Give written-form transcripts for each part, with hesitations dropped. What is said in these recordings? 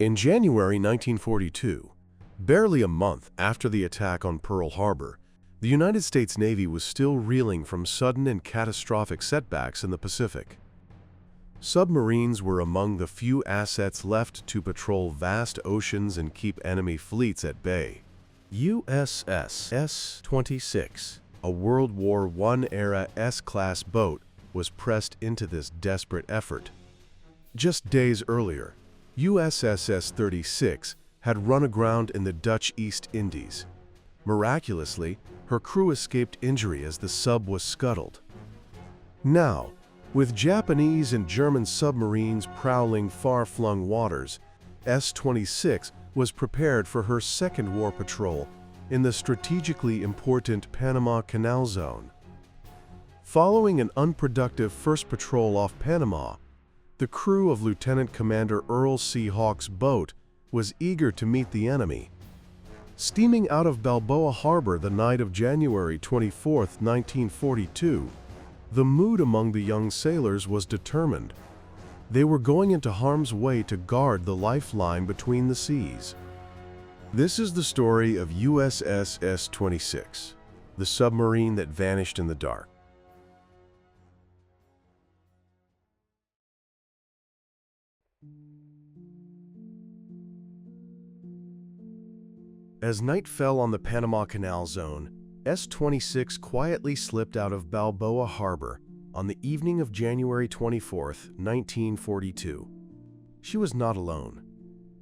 In January 1942, barely a month after the attack on Pearl Harbor, the United States Navy was still reeling from sudden and catastrophic setbacks in the Pacific. Submarines were among the few assets left to patrol vast oceans and keep enemy fleets at bay. USS S-26, a World War I-era S-class boat, was pressed into this desperate effort. Just days earlier, USS S-26 had run aground in the Dutch East Indies. Miraculously, her crew escaped injury as the sub was scuttled. Now, with Japanese and German submarines prowling far-flung waters, S-26 was prepared for her second war patrol in the strategically important Panama Canal Zone. Following an unproductive first patrol off Panama, the crew of Lieutenant Commander Earl C. Hawke's boat was eager to meet the enemy. Steaming out of Balboa Harbor the night of January 24, 1942, the mood among the young sailors was determined. They were going into harm's way to guard the lifeline between the seas. This is the story of USS S-26, the submarine that vanished in the dark. As night fell on the Panama Canal Zone, S-26 quietly slipped out of Balboa Harbor on the evening of January 24, 1942. She was not alone.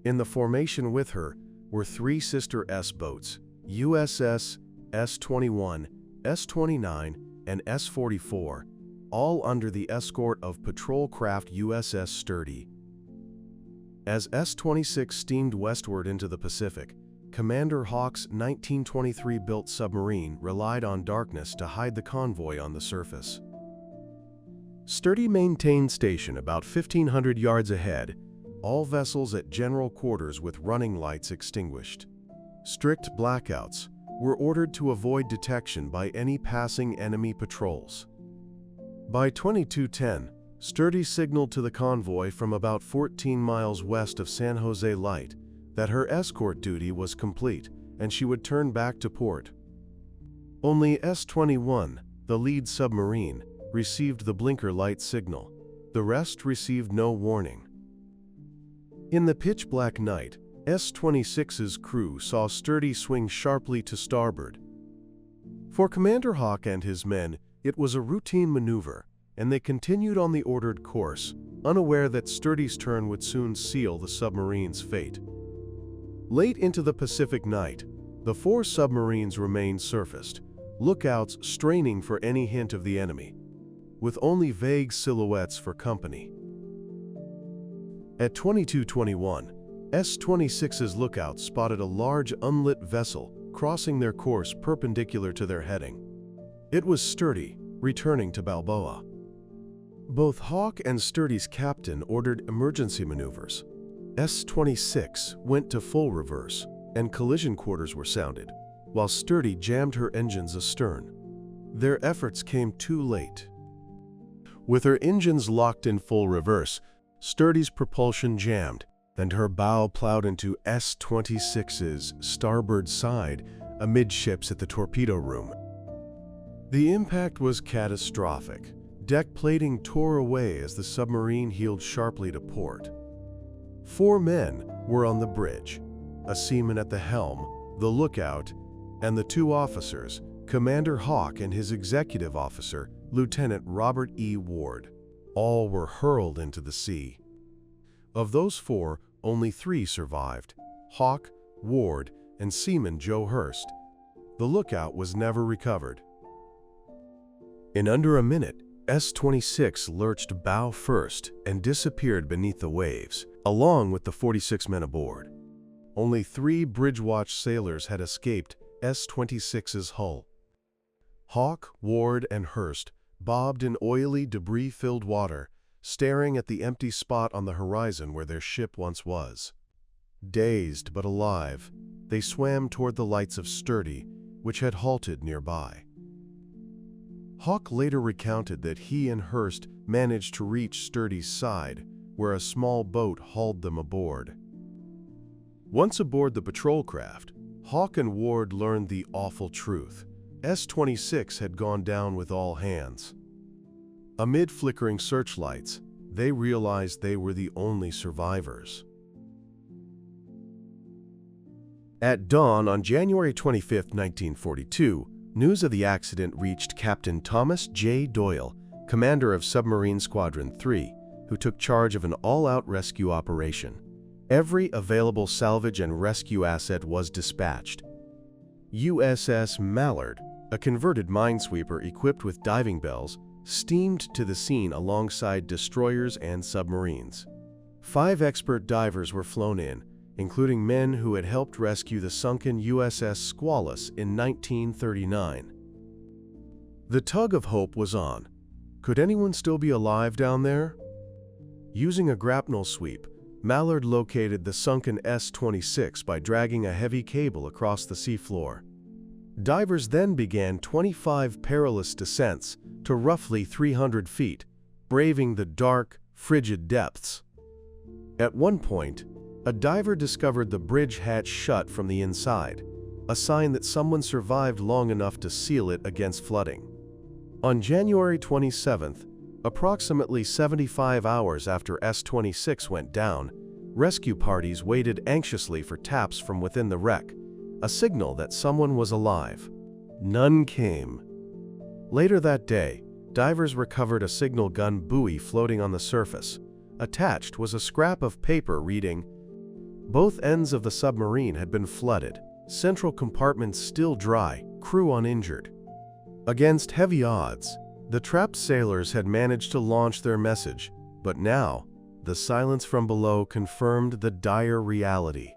In the formation with her were three sister S-boats, USS S-21, S-29, and S-44, all under the escort of patrol craft USS Sturdy. As S-26 steamed westward into the Pacific, Commander Hawke's 1923-built submarine relied on darkness to hide the convoy on the surface. Sturdy maintained station about 1,500 yards ahead, all vessels at general quarters with running lights extinguished. Strict blackouts were ordered to avoid detection by any passing enemy patrols. By 22:10, Sturdy signaled to the convoy from about 14 miles west of San Jose Light that her escort duty was complete and she would turn back to port. Only S-21, the lead submarine, received the blinker light signal. The rest received no warning. In the pitch-black night, S-26's crew saw Sturdy swing sharply to starboard. For Commander Hawke and his men, it was a routine maneuver, and they continued on the ordered course, unaware that Sturdy's turn would soon seal the submarine's fate. Late into the Pacific night, the four submarines remained surfaced, lookouts straining for any hint of the enemy, with only vague silhouettes for company. At 22:21, S-26's lookout spotted a large unlit vessel crossing their course perpendicular to their heading. It was Sturdy, returning to Balboa. Both Hawke and Sturdy's captain ordered emergency maneuvers. S-26 went to full reverse, and collision quarters were sounded, while Sturdy jammed her engines astern. Their efforts came too late. With her engines locked in full reverse, Sturdy's propulsion jammed, and her bow plowed into S-26's starboard side amidships at the torpedo room. The impact was catastrophic. Deck plating tore away as the submarine heeled sharply to port. 4 men were on the bridge, a seaman at the helm, the lookout, and the 2 officers, Commander Hawke and his executive officer, Lieutenant Robert E. Ward. All were hurled into the sea. Of those 4, only 3 survived: Hawke, Ward, and seaman Joe Hurst. The lookout was never recovered. In under a minute, S-26 lurched bow first and disappeared beneath the waves, along with the 46 men aboard. Only 3 bridge watch sailors had escaped S-26's hull. Hawke, Ward, and Hurst bobbed in oily, debris-filled water, staring at the empty spot on the horizon where their ship once was. Dazed but alive, they swam toward the lights of Sturdy, which had halted nearby. Hawke later recounted that he and Hurst managed to reach Sturdy's side, where a small boat hauled them aboard. Once aboard the patrol craft, Hawke and Ward learned the awful truth. S-26 had gone down with all hands. Amid flickering searchlights, they realized they were the only survivors. At dawn on January 25, 1942, news of the accident reached Captain Thomas J. Doyle, commander of Submarine Squadron 3, who took charge of an all-out rescue operation. Every available salvage and rescue asset was dispatched. USS Mallard, a converted minesweeper equipped with diving bells, steamed to the scene alongside destroyers and submarines. 5 expert divers were flown in, including men who had helped rescue the sunken USS Squalus in 1939. The tug of hope was on. Could anyone still be alive down there? Using a grapnel sweep, Mallard located the sunken S-26 by dragging a heavy cable across the seafloor. Divers then began 25 perilous descents to roughly 300 feet, braving the dark, frigid depths. At one point, a diver discovered the bridge hatch shut from the inside, a sign that someone survived long enough to seal it against flooding. On January 27th, approximately 75 hours after S-26 went down, rescue parties waited anxiously for taps from within the wreck, a signal that someone was alive. None came. Later that day, divers recovered a signal gun buoy floating on the surface. Attached was a scrap of paper reading, "Both ends of the submarine had been flooded, central compartments still dry, crew uninjured." Against heavy odds, the trapped sailors had managed to launch their message, but now, the silence from below confirmed the dire reality.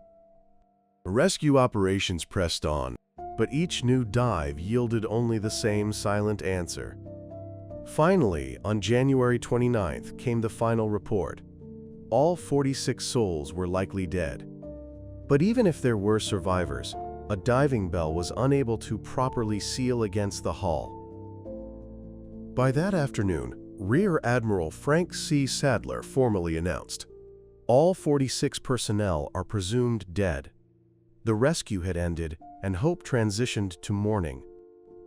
Rescue operations pressed on, but each new dive yielded only the same silent answer. Finally, on January 29th came the final report. All 46 souls were likely dead. But even if there were survivors, a diving bell was unable to properly seal against the hull. By that afternoon, Rear Admiral Frank C. Sadler formally announced, "All 46 personnel are presumed dead." The rescue had ended, and hope transitioned to mourning.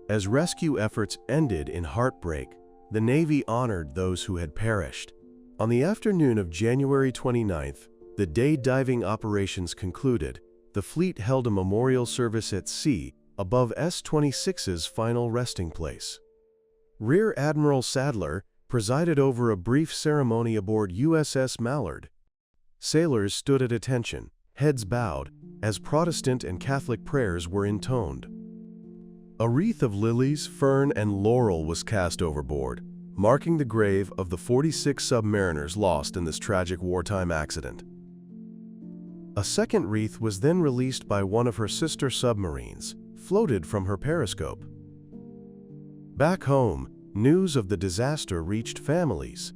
As rescue efforts ended in heartbreak, the Navy honored those who had perished. On the afternoon of January 29th, the day diving operations concluded. The fleet held a memorial service at sea above S-26's final resting place. Rear Admiral Sadler presided over a brief ceremony aboard USS Mallard. Sailors stood at attention, heads bowed, as Protestant and Catholic prayers were intoned. A wreath of lilies, fern, and laurel was cast overboard, marking the grave of the 46 submariners lost in this tragic wartime accident. A second wreath was then released by one of her sister submarines, floated from her periscope. Back home, news of the disaster reached families.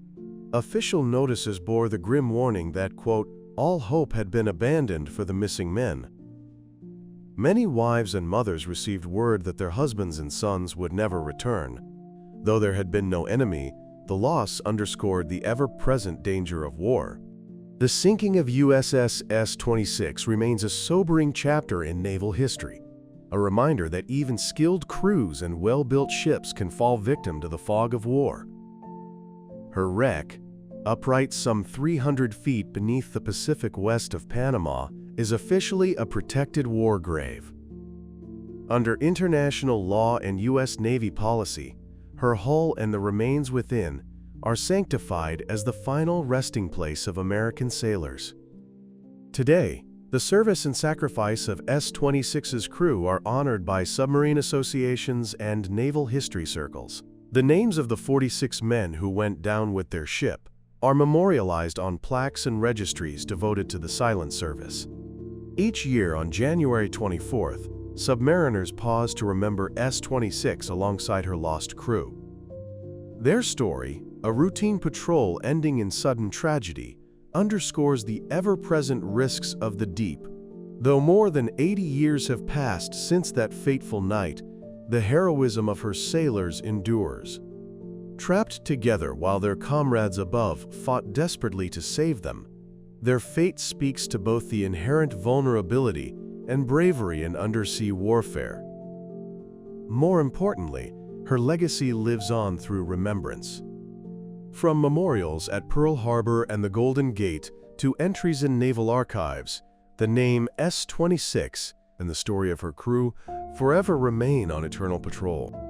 Official notices bore the grim warning that, quote, "all hope had been abandoned for the missing men." Many wives and mothers received word that their husbands and sons would never return. Though there had been no enemy, the loss underscored the ever-present danger of war. The sinking of USS S-26 remains a sobering chapter in naval history, a reminder that even skilled crews and well-built ships can fall victim to the fog of war. Her wreck, upright some 300 feet beneath the Pacific west of Panama, is officially a protected war grave. Under international law and U.S. Navy policy, her hull and the remains within are sanctified as the final resting place of American sailors. Today, the service and sacrifice of S-26's crew are honored by submarine associations and naval history circles. The names of the 46 men who went down with their ship are memorialized on plaques and registries devoted to the silent service. Each year on January 24th, submariners pause to remember S-26 alongside her lost crew. Their story, a routine patrol ending in sudden tragedy, underscores the ever-present risks of the deep. Though more than 80 years have passed since that fateful night, the heroism of her sailors endures. Trapped together while their comrades above fought desperately to save them, Their fate speaks to both the inherent vulnerability and bravery in undersea warfare. More importantly, her legacy lives on through remembrance. From memorials at Pearl Harbor and the Golden Gate to entries in naval archives, the name S-26 and the story of her crew forever remain on Eternal Patrol.